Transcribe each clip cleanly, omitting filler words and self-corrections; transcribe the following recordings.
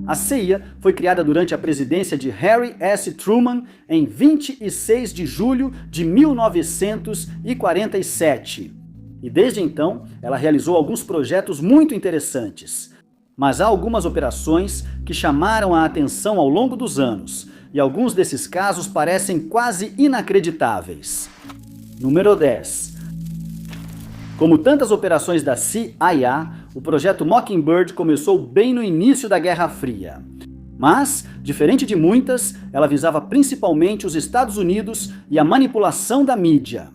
A CIA foi criada durante a presidência de Harry S. Truman em 26 de julho de 1947. E desde então, ela realizou alguns projetos muito interessantes. Mas há algumas operações que chamaram a atenção ao longo dos anos, e alguns desses casos parecem quase inacreditáveis. Número 10. Como tantas operações da CIA, o projeto Mockingbird começou bem no início da Guerra Fria. Mas, diferente de muitas, ela visava principalmente os Estados Unidos e a manipulação da mídia.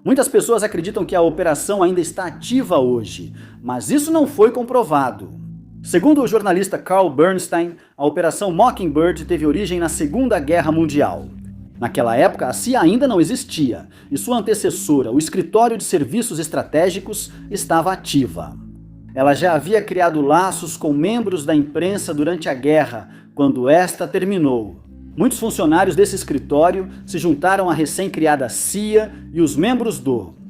Muitas pessoas acreditam que a operação ainda está ativa hoje, mas isso não foi comprovado. Segundo o jornalista Carl Bernstein, a Operação Mockingbird teve origem na Segunda Guerra Mundial. Naquela época, a CIA ainda não existia, e sua antecessora, o Escritório de Serviços Estratégicos, estava ativa. Ela já havia criado laços com membros da imprensa durante a guerra, quando esta terminou. Muitos funcionários desse escritório se juntaram à recém-criada CIA e os membros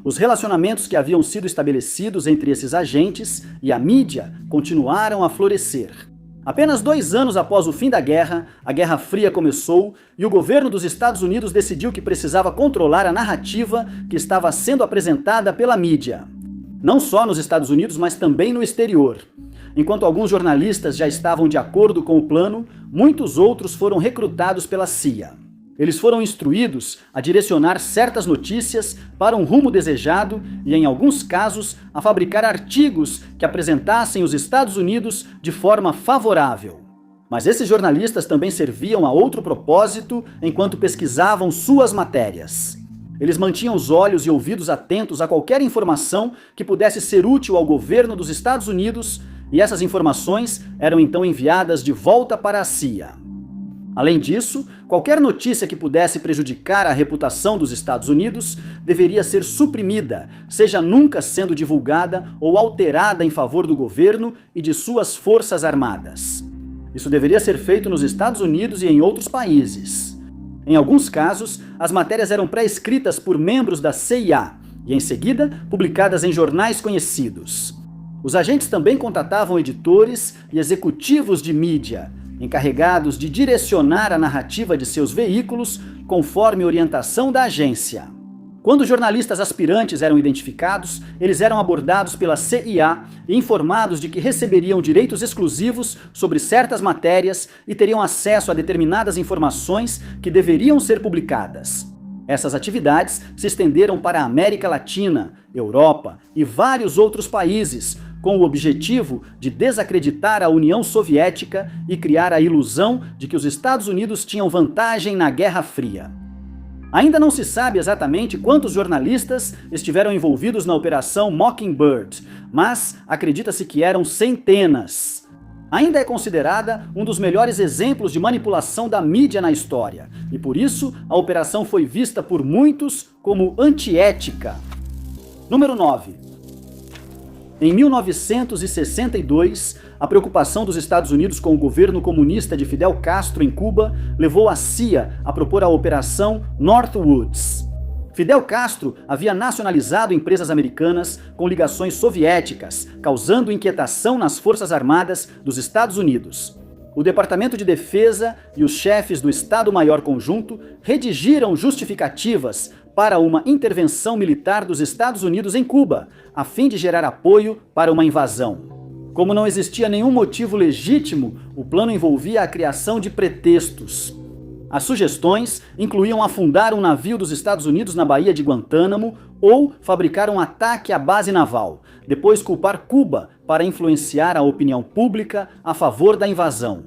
Os relacionamentos que haviam sido estabelecidos entre esses agentes e a mídia continuaram a florescer. Apenas 2 anos após o fim da guerra, a Guerra Fria começou e o governo dos Estados Unidos decidiu que precisava controlar a narrativa que estava sendo apresentada pela mídia. Não só nos Estados Unidos, mas também no exterior. Enquanto alguns jornalistas já estavam de acordo com o plano, muitos outros foram recrutados pela CIA. Eles foram instruídos a direcionar certas notícias para um rumo desejado e, em alguns casos, a fabricar artigos que apresentassem os Estados Unidos de forma favorável. Mas esses jornalistas também serviam a outro propósito enquanto pesquisavam suas matérias. Eles mantinham os olhos e ouvidos atentos a qualquer informação que pudesse ser útil ao governo dos Estados Unidos, e essas informações eram então enviadas de volta para a CIA. Além disso, qualquer notícia que pudesse prejudicar a reputação dos Estados Unidos deveria ser suprimida, seja nunca sendo divulgada ou alterada em favor do governo e de suas forças armadas. Isso deveria ser feito nos Estados Unidos e em outros países. Em alguns casos, as matérias eram pré-escritas por membros da CIA e, em seguida, publicadas em jornais conhecidos. Os agentes também contatavam editores e executivos de mídia, encarregados de direcionar a narrativa de seus veículos conforme orientação da agência. Quando jornalistas aspirantes eram identificados, eles eram abordados pela CIA e informados de que receberiam direitos exclusivos sobre certas matérias e teriam acesso a determinadas informações que deveriam ser publicadas. Essas atividades se estenderam para a América Latina, Europa e vários outros países, com o objetivo de desacreditar a União Soviética e criar a ilusão de que os Estados Unidos tinham vantagem na Guerra Fria. Ainda não se sabe exatamente quantos jornalistas estiveram envolvidos na Operação Mockingbird, mas acredita-se que eram centenas. Ainda é considerada um dos melhores exemplos de manipulação da mídia na história, e por isso a operação foi vista por muitos como antiética. Número 9. Em 1962, a preocupação dos Estados Unidos com o governo comunista de Fidel Castro em Cuba levou a CIA a propor a Operação Northwoods. Fidel Castro havia nacionalizado empresas americanas com ligações soviéticas, causando inquietação nas Forças Armadas dos Estados Unidos. O Departamento de Defesa e os chefes do Estado-Maior Conjunto redigiram justificativas para uma intervenção militar dos Estados Unidos em Cuba, a fim de gerar apoio para uma invasão. Como não existia nenhum motivo legítimo, o plano envolvia a criação de pretextos. As sugestões incluíam afundar um navio dos Estados Unidos na Baía de Guantánamo ou fabricar um ataque à base naval, depois culpar Cuba para influenciar a opinião pública a favor da invasão.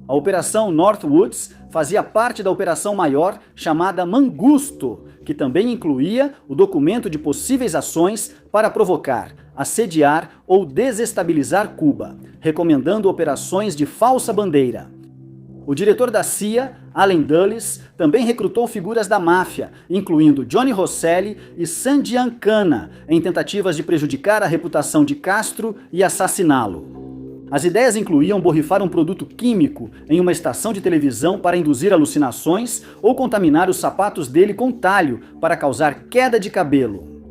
A Operação Northwoods fazia parte da operação maior chamada Mangusto, que também incluía o documento de possíveis ações para provocar, assediar ou desestabilizar Cuba, recomendando operações de falsa bandeira. O diretor da CIA, Allen Dulles, também recrutou figuras da máfia, incluindo Johnny Rosselli e Sandian Khanna, em tentativas de prejudicar a reputação de Castro e assassiná-lo. As ideias incluíam borrifar um produto químico em uma estação de televisão para induzir alucinações ou contaminar os sapatos dele com talho para causar queda de cabelo.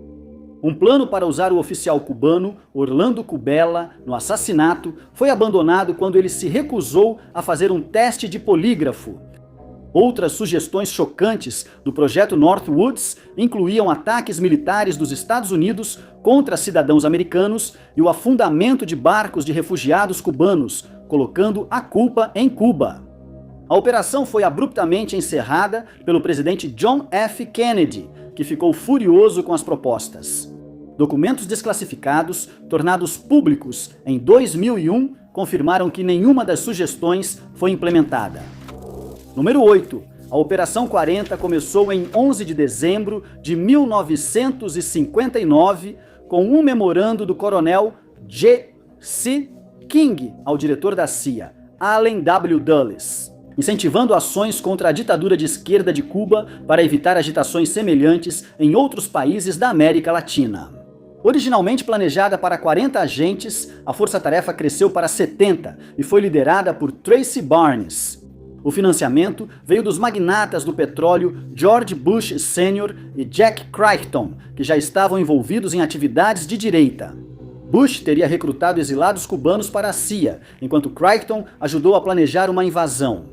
Um plano para usar o oficial cubano Orlando Kubela no assassinato foi abandonado quando ele se recusou a fazer um teste de polígrafo. Outras sugestões chocantes do projeto Northwoods incluíam ataques militares dos Estados Unidos contra cidadãos americanos e o afundamento de barcos de refugiados cubanos, colocando a culpa em Cuba. A operação foi abruptamente encerrada pelo presidente John F. Kennedy, que ficou furioso com as propostas. Documentos desclassificados, tornados públicos em 2001, confirmaram que nenhuma das sugestões foi implementada. Número 8. A Operação 40 começou em 11 de dezembro de 1959 com um memorando do coronel J.C. King ao diretor da CIA, Allen W. Dulles, incentivando ações contra a ditadura de esquerda de Cuba para evitar agitações semelhantes em outros países da América Latina. Originalmente planejada para 40 agentes, a força-tarefa cresceu para 70 e foi liderada por Tracy Barnes. O financiamento veio dos magnatas do petróleo George Bush Sr. e Jack Crichton, que já estavam envolvidos em atividades de direita. Bush teria recrutado exilados cubanos para a CIA, enquanto Crichton ajudou a planejar uma invasão.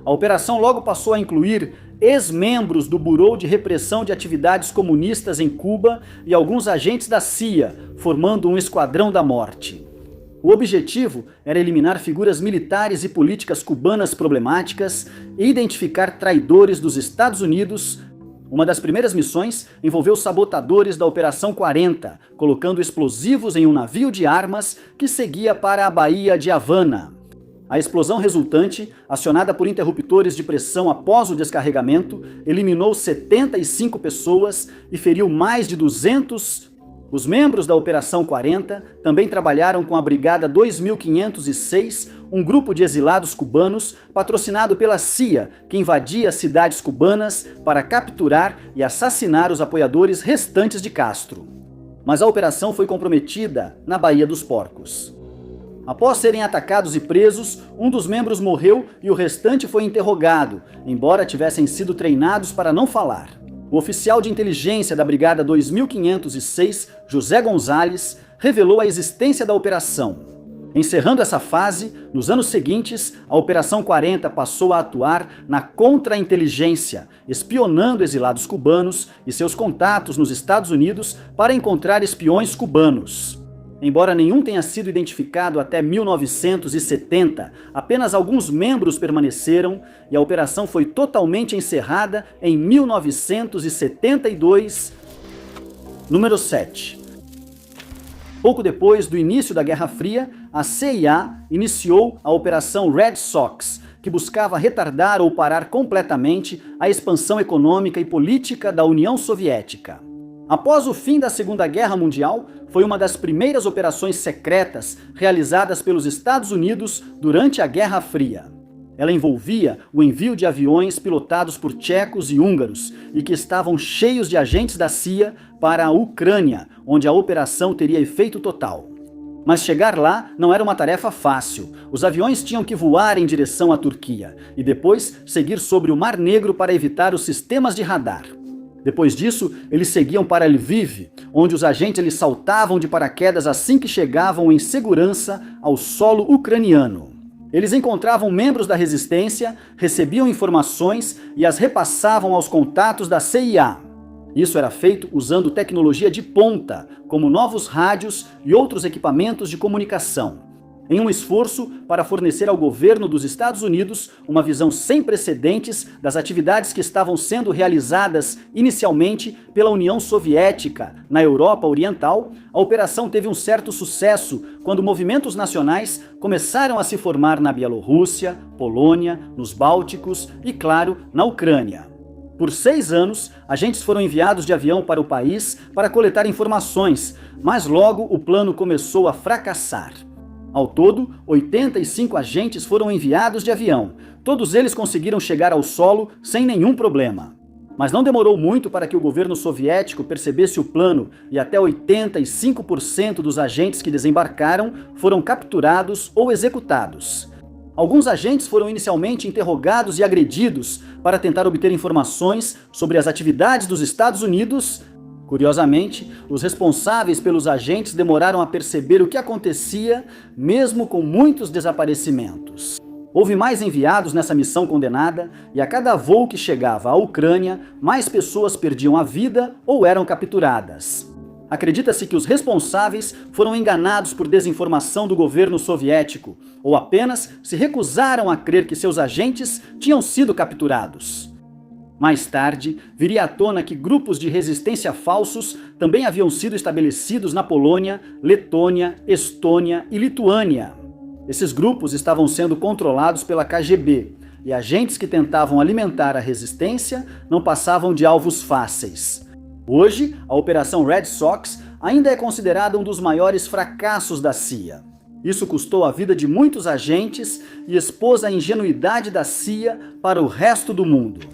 A operação logo passou a incluir ex-membros do Bureau de Repressão de Atividades Comunistas em Cuba e alguns agentes da CIA, formando um esquadrão da morte. O objetivo era eliminar figuras militares e políticas cubanas problemáticas e identificar traidores dos Estados Unidos. Uma das primeiras missões envolveu sabotadores da Operação 40, colocando explosivos em um navio de armas que seguia para a Baía de Havana. A explosão resultante, acionada por interruptores de pressão após o descarregamento, eliminou 75 pessoas e feriu mais de 200. Os membros da Operação 40 também trabalharam com a Brigada 2506, um grupo de exilados cubanos patrocinado pela CIA, que invadia cidades cubanas para capturar e assassinar os apoiadores restantes de Castro. Mas a operação foi comprometida na Baía dos Porcos. Após serem atacados e presos, um dos membros morreu e o restante foi interrogado, embora tivessem sido treinados para não falar. O oficial de inteligência da Brigada 2506, José Gonzalez, revelou a existência da operação. Encerrando essa fase, nos anos seguintes, a Operação 40 passou a atuar na contra-inteligência, espionando exilados cubanos e seus contatos nos Estados Unidos para encontrar espiões cubanos. Embora nenhum tenha sido identificado até 1970, apenas alguns membros permaneceram e a operação foi totalmente encerrada em 1972. Número 7. Pouco depois do início da Guerra Fria, a CIA iniciou a Operação Red Sox, que buscava retardar ou parar completamente a expansão econômica e política da União Soviética. Após o fim da Segunda Guerra Mundial, foi uma das primeiras operações secretas realizadas pelos Estados Unidos durante a Guerra Fria. Ela envolvia o envio de aviões pilotados por tchecos e húngaros e que estavam cheios de agentes da CIA para a Ucrânia, onde a operação teria efeito total. Mas chegar lá não era uma tarefa fácil. Os aviões tinham que voar em direção à Turquia e depois seguir sobre o Mar Negro para evitar os sistemas de radar. Depois disso, eles seguiam para Lviv, onde os agentes saltavam de paraquedas assim que chegavam em segurança ao solo ucraniano. Eles encontravam membros da resistência, recebiam informações e as repassavam aos contatos da CIA. Isso era feito usando tecnologia de ponta, como novos rádios e outros equipamentos de comunicação, em um esforço para fornecer ao governo dos Estados Unidos uma visão sem precedentes das atividades que estavam sendo realizadas inicialmente pela União Soviética na Europa Oriental. A operação teve um certo sucesso quando movimentos nacionais começaram a se formar na Bielorrússia, Polônia, nos Bálticos e, claro, na Ucrânia. Por 6 anos, agentes foram enviados de avião para o país para coletar informações, mas logo o plano começou a fracassar. Ao todo, 85 agentes foram enviados de avião. Todos eles conseguiram chegar ao solo sem nenhum problema. Mas não demorou muito para que o governo soviético percebesse o plano e até 85% dos agentes que desembarcaram foram capturados ou executados. Alguns agentes foram inicialmente interrogados e agredidos para tentar obter informações sobre as atividades dos Estados Unidos, Curiosamente, os responsáveis pelos agentes demoraram a perceber o que acontecia, mesmo com muitos desaparecimentos. Houve mais enviados nessa missão condenada, e a cada voo que chegava à Ucrânia, mais pessoas perdiam a vida ou eram capturadas. Acredita-se que os responsáveis foram enganados por desinformação do governo soviético, ou apenas se recusaram a crer que seus agentes tinham sido capturados. Mais tarde, viria à tona que grupos de resistência falsos também haviam sido estabelecidos na Polônia, Letônia, Estônia e Lituânia. Esses grupos estavam sendo controlados pela KGB, e agentes que tentavam alimentar a resistência não passavam de alvos fáceis. Hoje, a Operação Red Sox ainda é considerada um dos maiores fracassos da CIA. Isso custou a vida de muitos agentes e expôs a ingenuidade da CIA para o resto do mundo.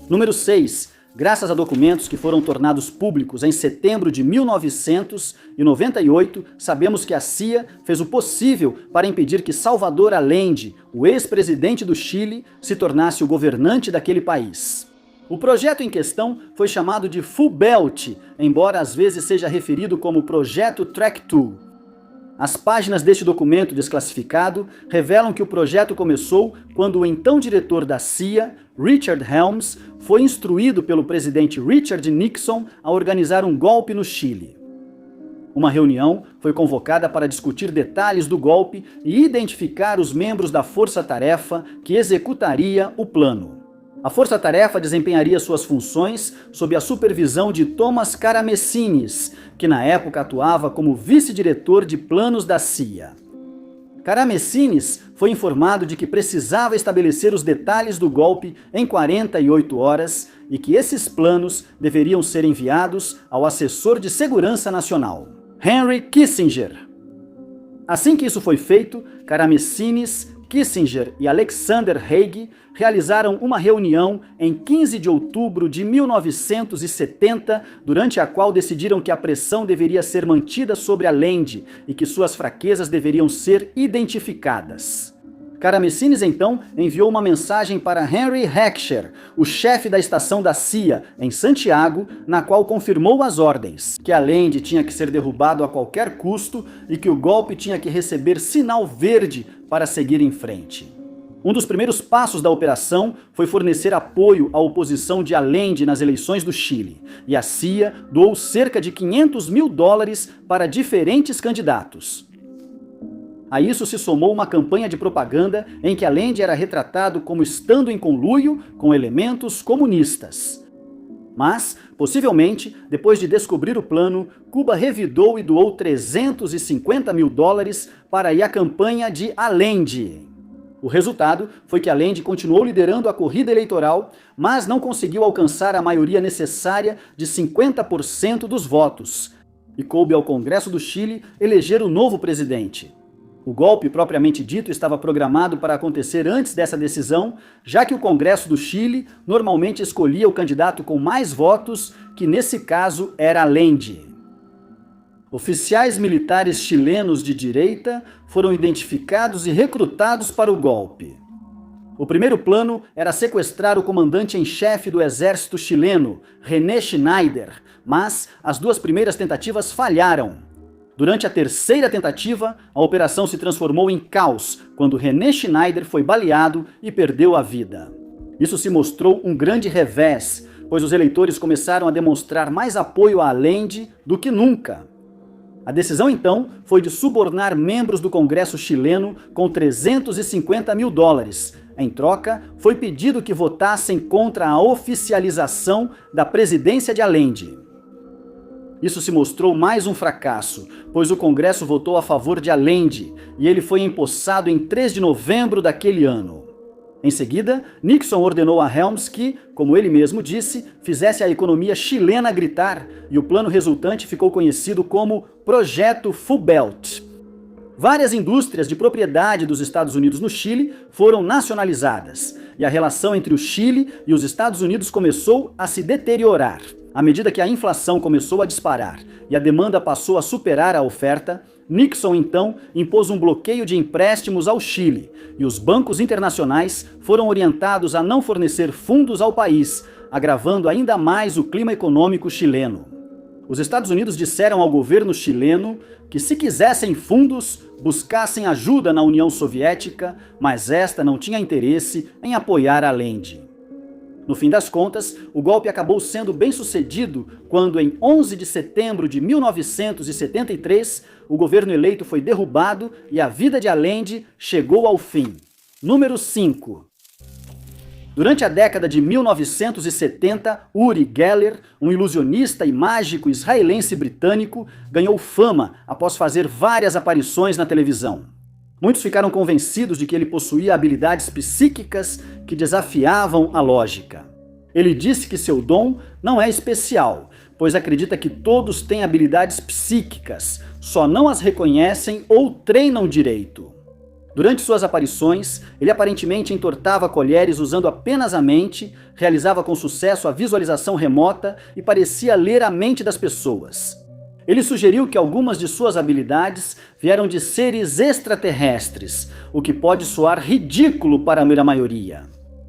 Número 6. Graças a documentos que foram tornados públicos em setembro de 1998, sabemos que a CIA fez o possível para impedir que Salvador Allende, o ex-presidente do Chile, se tornasse o governante daquele país. O projeto em questão foi chamado de Full Belt, embora às vezes seja referido como Projeto Track 2. As páginas deste documento desclassificado revelam que o projeto começou quando o então diretor da CIA, Richard Helms, foi instruído pelo presidente Richard Nixon a organizar um golpe no Chile. Uma reunião foi convocada para discutir detalhes do golpe e identificar os membros da força-tarefa que executaria o plano. A força-tarefa desempenharia suas funções sob a supervisão de Thomas Karamessinis, que na época atuava como vice-diretor de planos da CIA. Karamessinis foi informado de que precisava estabelecer os detalhes do golpe em 48 horas e que esses planos deveriam ser enviados ao assessor de segurança nacional, Henry Kissinger. Assim que isso foi feito, Karamessinis, Kissinger e Alexander Haig realizaram uma reunião em 15 de outubro de 1970, durante a qual decidiram que a pressão deveria ser mantida sobre Allende e que suas fraquezas deveriam ser identificadas. Karamessinis então enviou uma mensagem para Henry Heckscher, o chefe da estação da CIA em Santiago, na qual confirmou as ordens, que Allende tinha que ser derrubado a qualquer custo e que o golpe tinha que receber sinal verde para seguir em frente. Um dos primeiros passos da operação foi fornecer apoio à oposição de Allende nas eleições do Chile, e a CIA doou cerca de $500 mil para diferentes candidatos. A isso se somou uma campanha de propaganda em que Allende era retratado como estando em conluio com elementos comunistas. Mas, possivelmente, depois de descobrir o plano, Cuba revidou e doou $350 mil para a campanha de Allende. O resultado foi que Allende continuou liderando a corrida eleitoral, mas não conseguiu alcançar a maioria necessária de 50% dos votos, e coube ao Congresso do Chile eleger o novo presidente. O golpe propriamente dito estava programado para acontecer antes dessa decisão, já que o Congresso do Chile normalmente escolhia o candidato com mais votos, que nesse caso era Allende. Oficiais militares chilenos de direita foram identificados e recrutados para o golpe. O primeiro plano era sequestrar o comandante em chefe do exército chileno, René Schneider, mas as duas primeiras tentativas falharam. Durante a terceira tentativa, a operação se transformou em caos, quando René Schneider foi baleado e perdeu a vida. Isso se mostrou um grande revés, pois os eleitores começaram a demonstrar mais apoio a Allende do que nunca. A decisão, então, foi de subornar membros do Congresso chileno com $350 mil. Em troca, foi pedido que votassem contra a oficialização da presidência de Allende. Isso se mostrou mais um fracasso, pois o Congresso votou a favor de Allende e ele foi empossado em 3 de novembro daquele ano. Em seguida, Nixon ordenou a Helms que, como ele mesmo disse, fizesse a economia chilena gritar, e o plano resultante ficou conhecido como Projeto Full Belt. Várias indústrias de propriedade dos Estados Unidos no Chile foram nacionalizadas, e a relação entre o Chile e os Estados Unidos começou a se deteriorar. À medida que a inflação começou a disparar e a demanda passou a superar a oferta, Nixon então impôs um bloqueio de empréstimos ao Chile e os bancos internacionais foram orientados a não fornecer fundos ao país, agravando ainda mais o clima econômico chileno. Os Estados Unidos disseram ao governo chileno que, se quisessem fundos, buscassem ajuda na União Soviética, mas esta não tinha interesse em apoiar Allende. No fim das contas, o golpe acabou sendo bem sucedido quando, em 11 de setembro de 1973, o governo eleito foi derrubado e a vida de Allende chegou ao fim. Número 5. Durante a década de 1970, Uri Geller, um ilusionista e mágico israelense-britânico, ganhou fama após fazer várias aparições na televisão. Muitos ficaram convencidos de que ele possuía habilidades psíquicas que desafiavam a lógica. Ele disse que seu dom não é especial, pois acredita que todos têm habilidades psíquicas, só não as reconhecem ou treinam direito. Durante suas aparições, ele aparentemente entortava colheres usando apenas a mente, realizava com sucesso a visualização remota e parecia ler a mente das pessoas. Ele sugeriu que algumas de suas habilidades vieram de seres extraterrestres, o que pode soar ridículo para a maioria.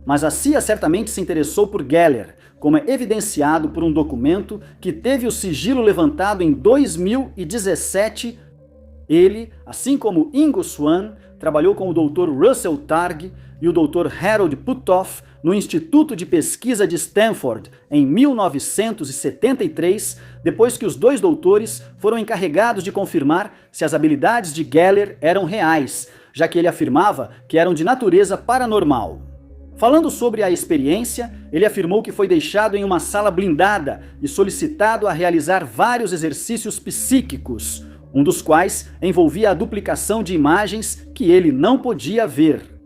Mas a CIA certamente se interessou por Geller, como é evidenciado por um documento que teve o sigilo levantado em 2017. Ele, assim como Ingo Swann, trabalhou com o Dr. Russell Targ e o Dr. Harold Puthoff no Instituto de Pesquisa de Stanford em 1973, depois que os dois doutores foram encarregados de confirmar se as habilidades de Geller eram reais, já que ele afirmava que eram de natureza paranormal. Falando sobre a experiência, ele afirmou que foi deixado em uma sala blindada e solicitado a realizar vários exercícios psíquicos, um dos quais envolvia a duplicação de imagens que ele não podia ver.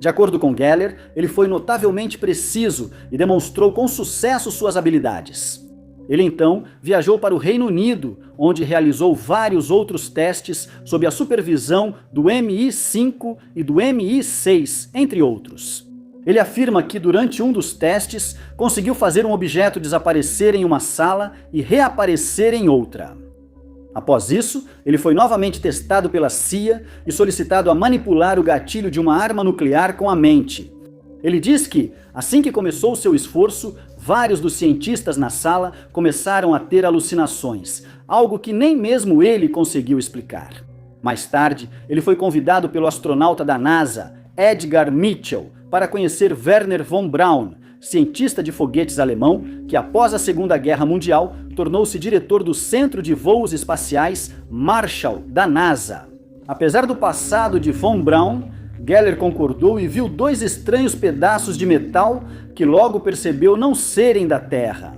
De acordo com Geller, ele foi notavelmente preciso e demonstrou com sucesso suas habilidades. Ele então viajou para o Reino Unido, onde realizou vários outros testes sob a supervisão do MI5 e do MI6, entre outros. Ele afirma que durante um dos testes conseguiu fazer um objeto desaparecer em uma sala e reaparecer em outra. Após isso, ele foi novamente testado pela CIA e solicitado a manipular o gatilho de uma arma nuclear com a mente. Ele diz que, assim que começou seu esforço, vários dos cientistas na sala começaram a ter alucinações, algo que nem mesmo ele conseguiu explicar. Mais tarde, ele foi convidado pelo astronauta da NASA, Edgar Mitchell, para conhecer Wernher von Braun, cientista de foguetes alemão que, após a Segunda Guerra Mundial, tornou-se diretor do Centro de Voos Espaciais Marshall da NASA. Apesar do passado de von Braun, Geller concordou e viu dois estranhos pedaços de metal que logo percebeu não serem da Terra.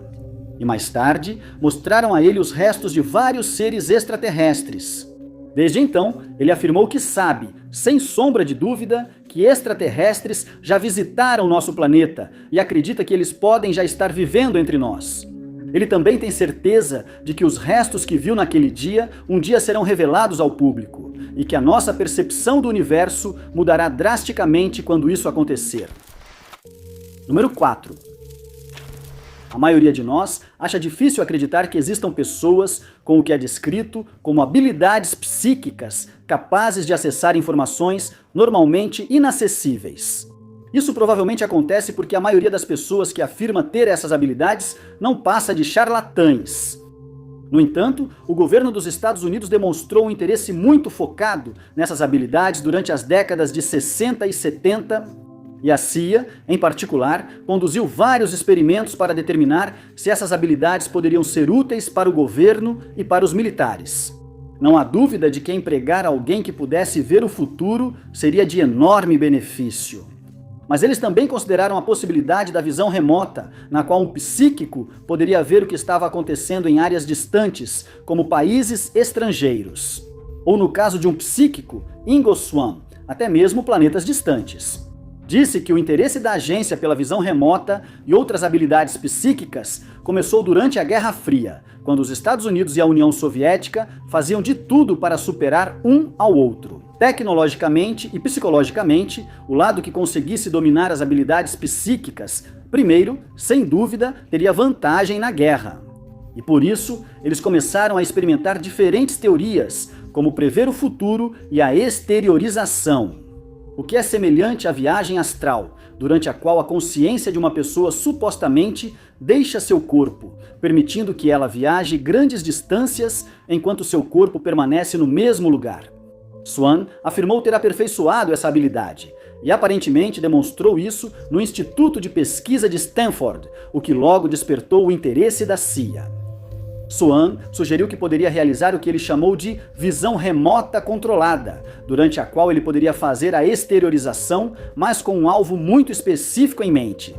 E mais tarde, mostraram a ele os restos de vários seres extraterrestres. Desde então, ele afirmou que sabe, sem sombra de dúvida, que extraterrestres já visitaram nosso planeta e acredita que eles podem já estar vivendo entre nós. Ele também tem certeza de que os restos que viu naquele dia um dia serão revelados ao público e que a nossa percepção do universo mudará drasticamente quando isso acontecer. Número 4. A maioria de nós acha difícil acreditar que existam pessoas com o que é descrito como habilidades psíquicas capazes de acessar informações normalmente inacessíveis. Isso provavelmente acontece porque a maioria das pessoas que afirma ter essas habilidades não passa de charlatães. No entanto, o governo dos Estados Unidos demonstrou um interesse muito focado nessas habilidades durante as décadas de 60 e 70, e a CIA, em particular, conduziu vários experimentos para determinar se essas habilidades poderiam ser úteis para o governo e para os militares. Não há dúvida de que empregar alguém que pudesse ver o futuro seria de enorme benefício. Mas eles também consideraram a possibilidade da visão remota, na qual um psíquico poderia ver o que estava acontecendo em áreas distantes, como países estrangeiros. Ou no caso de um psíquico, Ingo Swann, até mesmo planetas distantes. Disse que o interesse da agência pela visão remota e outras habilidades psíquicas começou durante a Guerra Fria, quando os Estados Unidos e a União Soviética faziam de tudo para superar um ao outro. Tecnologicamente e psicologicamente, o lado que conseguisse dominar as habilidades psíquicas, primeiro, sem dúvida, teria vantagem na guerra. E por isso, eles começaram a experimentar diferentes teorias, como prever o futuro e a exteriorização, o que é semelhante à viagem astral, durante a qual a consciência de uma pessoa supostamente deixa seu corpo, permitindo que ela viaje grandes distâncias enquanto seu corpo permanece no mesmo lugar. Swan afirmou ter aperfeiçoado essa habilidade e aparentemente demonstrou isso no Instituto de Pesquisa de Stanford, o que logo despertou o interesse da CIA. Swan sugeriu que poderia realizar o que ele chamou de visão remota controlada, durante a qual ele poderia fazer a exteriorização, mas com um alvo muito específico em mente.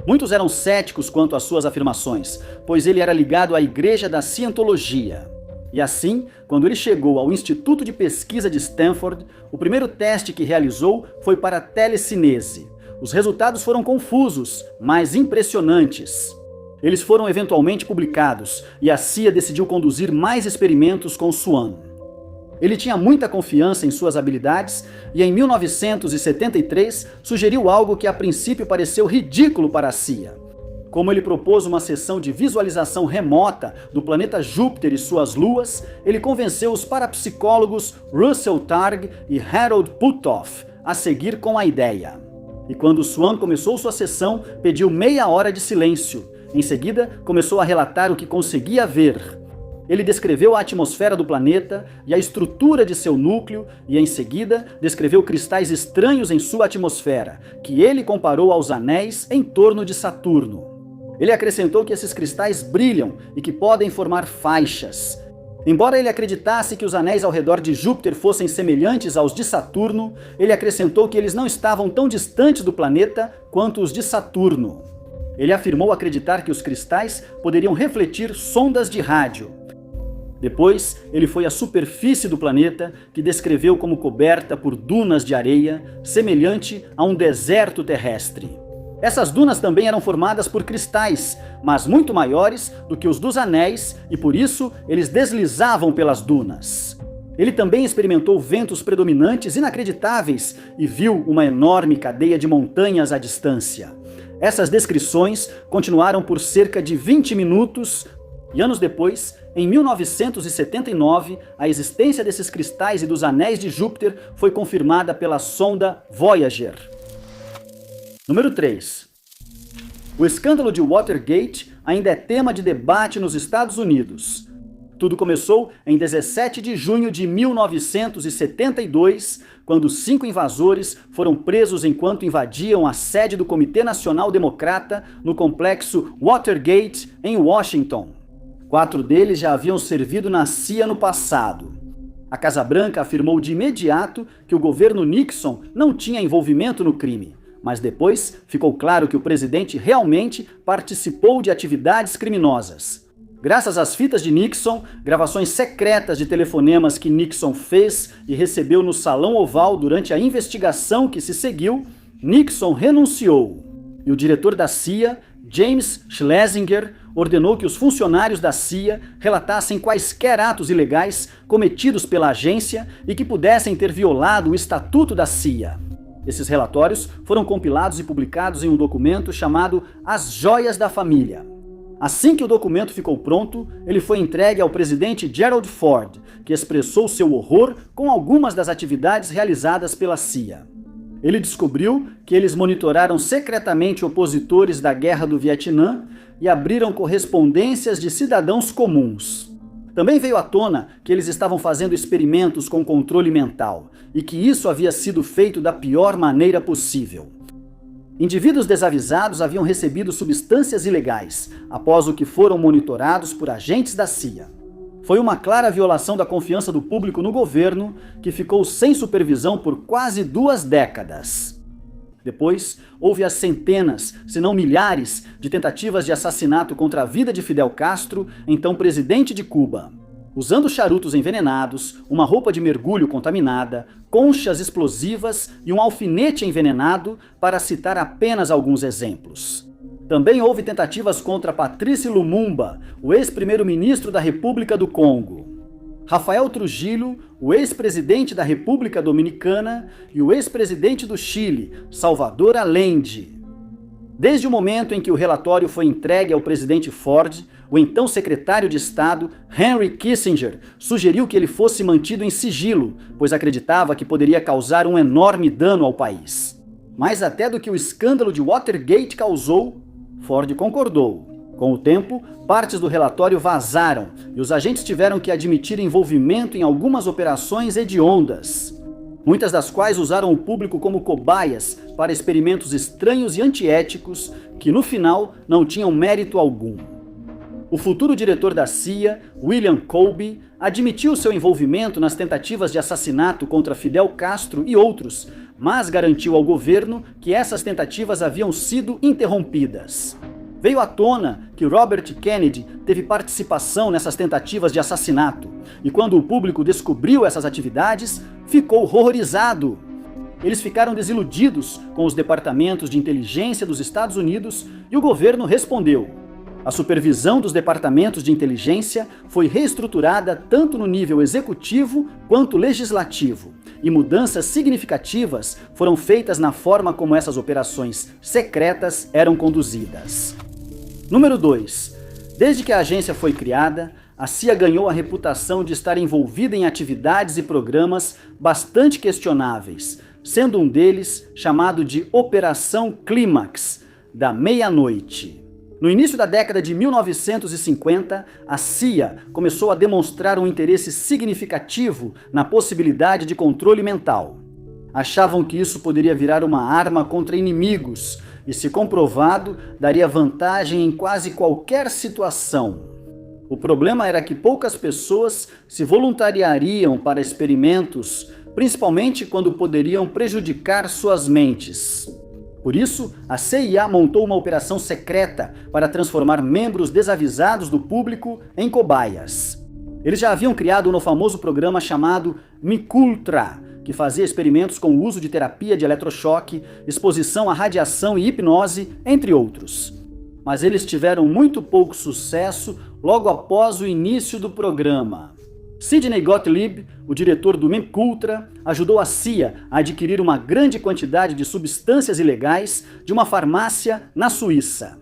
Muitos eram céticos quanto às suas afirmações, pois ele era ligado à Igreja da Cientologia. E assim, quando ele chegou ao Instituto de Pesquisa de Stanford, o primeiro teste que realizou foi para telecinese. Os resultados foram confusos, mas impressionantes. Eles foram eventualmente publicados, e a CIA decidiu conduzir mais experimentos com Swan. Ele tinha muita confiança em suas habilidades e em 1973 sugeriu algo que a princípio pareceu ridículo para a CIA. Como ele propôs uma sessão de visualização remota do planeta Júpiter e suas luas, ele convenceu os parapsicólogos Russell Targ e Harold Puthoff a seguir com a ideia. E quando Swan começou sua sessão, pediu meia hora de silêncio. Em seguida, começou a relatar o que conseguia ver. Ele descreveu a atmosfera do planeta e a estrutura de seu núcleo e, em seguida, descreveu cristais estranhos em sua atmosfera, que ele comparou aos anéis em torno de Saturno. Ele acrescentou que esses cristais brilham e que podem formar faixas. Embora ele acreditasse que os anéis ao redor de Júpiter fossem semelhantes aos de Saturno, ele acrescentou que eles não estavam tão distantes do planeta quanto os de Saturno. Ele afirmou acreditar que os cristais poderiam refletir sondas de rádio. Depois, ele foi à superfície do planeta, que descreveu como coberta por dunas de areia, semelhante a um deserto terrestre. Essas dunas também eram formadas por cristais, mas muito maiores do que os dos anéis, e por isso eles deslizavam pelas dunas. Ele também experimentou ventos predominantes inacreditáveis e viu uma enorme cadeia de montanhas à distância. Essas descrições continuaram por cerca de 20 minutos, e anos depois, em 1979, a existência desses cristais e dos anéis de Júpiter foi confirmada pela sonda Voyager. Número 3. O escândalo de Watergate ainda é tema de debate nos Estados Unidos. Tudo começou em 17 de junho de 1972, quando 5 invasores foram presos enquanto invadiam a sede do Comitê Nacional Democrata no complexo Watergate, em Washington. 4 deles já haviam servido na CIA no passado. A Casa Branca afirmou de imediato que o governo Nixon não tinha envolvimento no crime, mas depois ficou claro que o presidente realmente participou de atividades criminosas. Graças às fitas de Nixon, gravações secretas de telefonemas que Nixon fez e recebeu no Salão Oval durante a investigação que se seguiu, Nixon renunciou. E o diretor da CIA, James Schlesinger, ordenou que os funcionários da CIA relatassem quaisquer atos ilegais cometidos pela agência e que pudessem ter violado o Estatuto da CIA. Esses relatórios foram compilados e publicados em um documento chamado As Joias da Família. Assim que o documento ficou pronto, ele foi entregue ao presidente Gerald Ford, que expressou seu horror com algumas das atividades realizadas pela CIA. Ele descobriu que eles monitoraram secretamente opositores da Guerra do Vietnã e abriram correspondências de cidadãos comuns. Também veio à tona que eles estavam fazendo experimentos com controle mental e que isso havia sido feito da pior maneira possível. Indivíduos desavisados haviam recebido substâncias ilegais, após o que foram monitorados por agentes da CIA. Foi uma clara violação da confiança do público no governo, que ficou sem supervisão por quase 2 décadas. Depois, houve as centenas, se não milhares, de tentativas de assassinato contra a vida de Fidel Castro, então presidente de Cuba. Usando charutos envenenados, uma roupa de mergulho contaminada, conchas explosivas e um alfinete envenenado, para citar apenas alguns exemplos. Também houve tentativas contra Patrice Lumumba, o ex-primeiro-ministro da República do Congo, Rafael Trujillo, o ex-presidente da República Dominicana, e o ex-presidente do Chile, Salvador Allende. Desde o momento em que o relatório foi entregue ao presidente Ford, o então secretário de Estado, Henry Kissinger, sugeriu que ele fosse mantido em sigilo, pois acreditava que poderia causar um enorme dano ao país. Mais até do que o escândalo de Watergate causou, Ford concordou. Com o tempo, partes do relatório vazaram e os agentes tiveram que admitir envolvimento em algumas operações hediondas, muitas das quais usaram o público como cobaias para experimentos estranhos e antiéticos que, no final, não tinham mérito algum. O futuro diretor da CIA, William Colby, admitiu seu envolvimento nas tentativas de assassinato contra Fidel Castro e outros, mas garantiu ao governo que essas tentativas haviam sido interrompidas. Veio à tona que Robert Kennedy teve participação nessas tentativas de assassinato, e quando o público descobriu essas atividades, ficou horrorizado. Eles ficaram desiludidos com os departamentos de inteligência dos Estados Unidos e o governo respondeu. A supervisão dos departamentos de inteligência foi reestruturada tanto no nível executivo quanto legislativo, e mudanças significativas foram feitas na forma como essas operações secretas eram conduzidas. Número 2. Desde que a agência foi criada, a CIA ganhou a reputação de estar envolvida em atividades e programas bastante questionáveis, sendo um deles chamado de Operação Clímax, da meia-noite. No início da década de 1950, a CIA começou a demonstrar um interesse significativo na possibilidade de controle mental. Achavam que isso poderia virar uma arma contra inimigos e, se comprovado, daria vantagem em quase qualquer situação. O problema era que poucas pessoas se voluntariariam para experimentos, principalmente quando poderiam prejudicar suas mentes. Por isso, a CIA montou uma operação secreta para transformar membros desavisados do público em cobaias. Eles já haviam criado um famoso programa chamado MKUltra, que fazia experimentos com o uso de terapia de eletrochoque, exposição à radiação e hipnose, entre outros. Mas eles tiveram muito pouco sucesso logo após o início do programa. Sidney Gottlieb, o diretor do MKUltra, ajudou a CIA a adquirir uma grande quantidade de substâncias ilegais de uma farmácia na Suíça.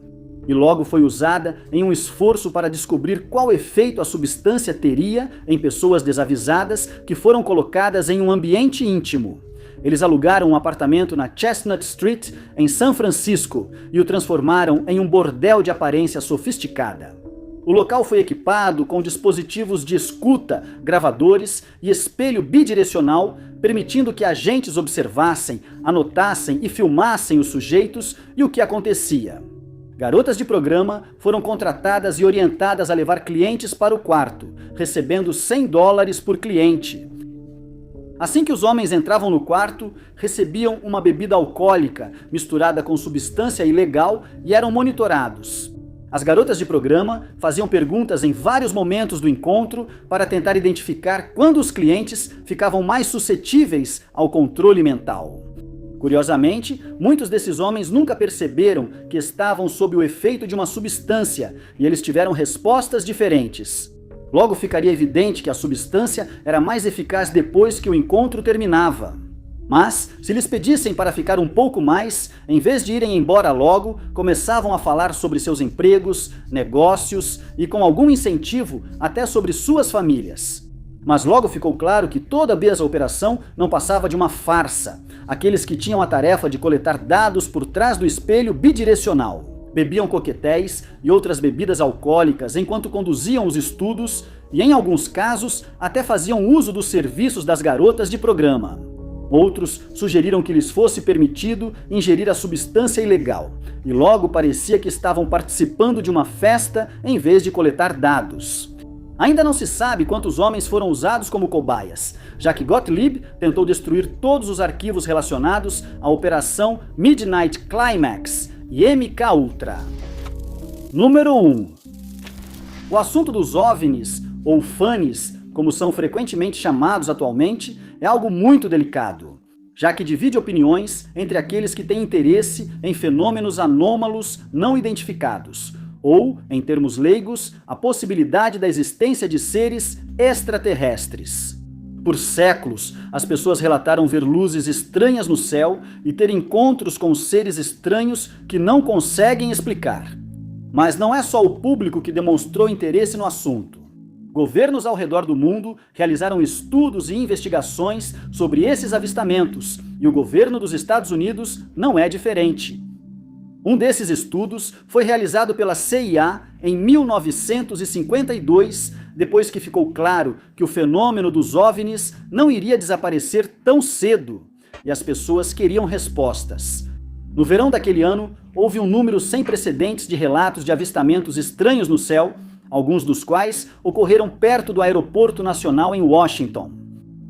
E logo foi usada em um esforço para descobrir qual efeito a substância teria em pessoas desavisadas que foram colocadas em um ambiente íntimo. Eles alugaram um apartamento na Chestnut Street, em São Francisco, e o transformaram em um bordel de aparência sofisticada. O local foi equipado com dispositivos de escuta, gravadores e espelho bidirecional, permitindo que agentes observassem, anotassem e filmassem os sujeitos e o que acontecia. Garotas de programa foram contratadas e orientadas a levar clientes para o quarto, recebendo $100 por cliente. Assim que os homens entravam no quarto, recebiam uma bebida alcoólica misturada com substância ilegal e eram monitorados. As garotas de programa faziam perguntas em vários momentos do encontro para tentar identificar quando os clientes ficavam mais suscetíveis ao controle mental. Curiosamente, muitos desses homens nunca perceberam que estavam sob o efeito de uma substância e eles tiveram respostas diferentes. Logo ficaria evidente que a substância era mais eficaz depois que o encontro terminava. Mas, se lhes pedissem para ficar um pouco mais, em vez de irem embora logo, começavam a falar sobre seus empregos, negócios e, com algum incentivo, até sobre suas famílias. Mas logo ficou claro que toda a operação não passava de uma farsa. Aqueles que tinham a tarefa de coletar dados por trás do espelho bidirecional. Bebiam coquetéis e outras bebidas alcoólicas enquanto conduziam os estudos e, em alguns casos, até faziam uso dos serviços das garotas de programa. Outros sugeriram que lhes fosse permitido ingerir a substância ilegal, e logo parecia que estavam participando de uma festa em vez de coletar dados. Ainda não se sabe quantos homens foram usados como cobaias, já que Gottlieb tentou destruir todos os arquivos relacionados à Operação Midnight Climax e MKUltra. Número 1. O assunto dos OVNIs, ou FANIs, como são frequentemente chamados atualmente, é algo muito delicado, já que divide opiniões entre aqueles que têm interesse em fenômenos anômalos não identificados, ou, em termos leigos, a possibilidade da existência de seres extraterrestres. Por séculos, as pessoas relataram ver luzes estranhas no céu e ter encontros com seres estranhos que não conseguem explicar. Mas não é só o público que demonstrou interesse no assunto. Governos ao redor do mundo realizaram estudos e investigações sobre esses avistamentos, e o governo dos Estados Unidos não é diferente. Um desses estudos foi realizado pela CIA em 1952, depois que ficou claro que o fenômeno dos OVNIs não iria desaparecer tão cedo, e as pessoas queriam respostas. No verão daquele ano, houve um número sem precedentes de relatos de avistamentos estranhos no céu, alguns dos quais ocorreram perto do Aeroporto Nacional em Washington.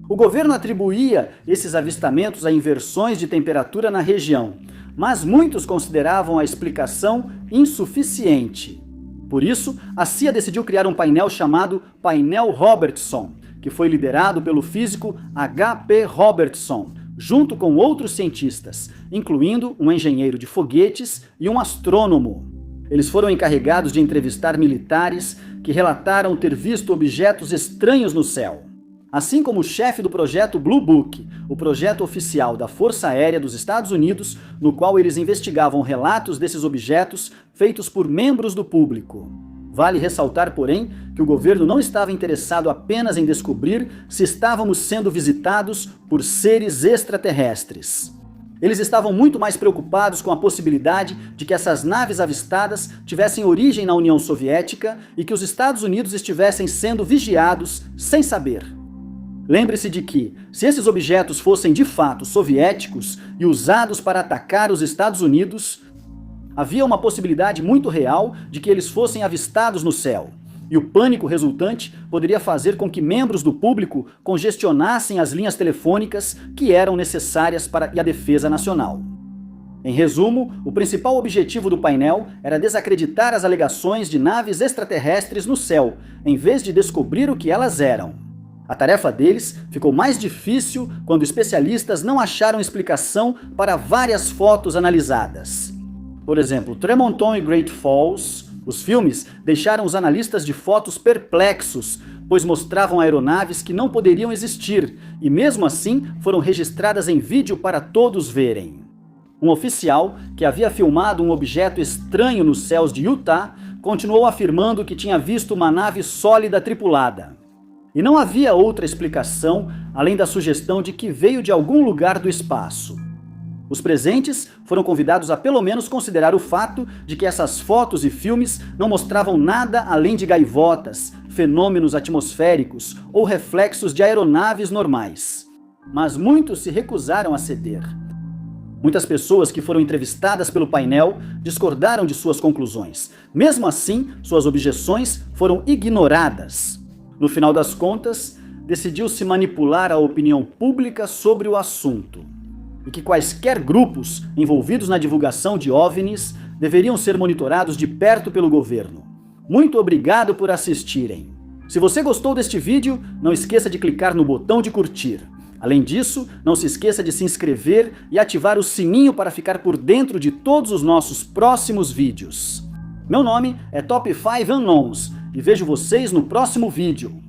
O governo atribuía esses avistamentos a inversões de temperatura na região, mas muitos consideravam a explicação insuficiente. Por isso, a CIA decidiu criar um painel chamado Painel Robertson, que foi liderado pelo físico H.P. Robertson, junto com outros cientistas, incluindo um engenheiro de foguetes e um astrônomo. Eles foram encarregados de entrevistar militares que relataram ter visto objetos estranhos no céu. Assim como o chefe do projeto Blue Book, o projeto oficial da Força Aérea dos Estados Unidos, no qual eles investigavam relatos desses objetos feitos por membros do público. Vale ressaltar, porém, que o governo não estava interessado apenas em descobrir se estávamos sendo visitados por seres extraterrestres. Eles estavam muito mais preocupados com a possibilidade de que essas naves avistadas tivessem origem na União Soviética e que os Estados Unidos estivessem sendo vigiados sem saber. Lembre-se de que, se esses objetos fossem de fato soviéticos e usados para atacar os Estados Unidos, havia uma possibilidade muito real de que eles fossem avistados no céu. E o pânico resultante poderia fazer com que membros do público congestionassem as linhas telefônicas que eram necessárias para a defesa nacional. Em resumo, o principal objetivo do painel era desacreditar as alegações de naves extraterrestres no céu, em vez de descobrir o que elas eram. A tarefa deles ficou mais difícil quando especialistas não acharam explicação para várias fotos analisadas. Por exemplo, Tremonton e Great Falls. Os filmes deixaram os analistas de fotos perplexos, pois mostravam aeronaves que não poderiam existir e, mesmo assim, foram registradas em vídeo para todos verem. Um oficial, que havia filmado um objeto estranho nos céus de Utah, continuou afirmando que tinha visto uma nave sólida tripulada. E não havia outra explicação além da sugestão de que veio de algum lugar do espaço. Os presentes foram convidados a pelo menos considerar o fato de que essas fotos e filmes não mostravam nada além de gaivotas, fenômenos atmosféricos ou reflexos de aeronaves normais. Mas muitos se recusaram a ceder. Muitas pessoas que foram entrevistadas pelo painel discordaram de suas conclusões. Mesmo assim, suas objeções foram ignoradas. No final das contas, decidiu-se manipular a opinião pública sobre o assunto. E que quaisquer grupos envolvidos na divulgação de OVNIs deveriam ser monitorados de perto pelo governo. Muito obrigado por assistirem. Se você gostou deste vídeo, não esqueça de clicar no botão de curtir. Além disso, não se esqueça de se inscrever e ativar o sininho para ficar por dentro de todos os nossos próximos vídeos. Meu nome é Top 5 Unknowns e vejo vocês no próximo vídeo.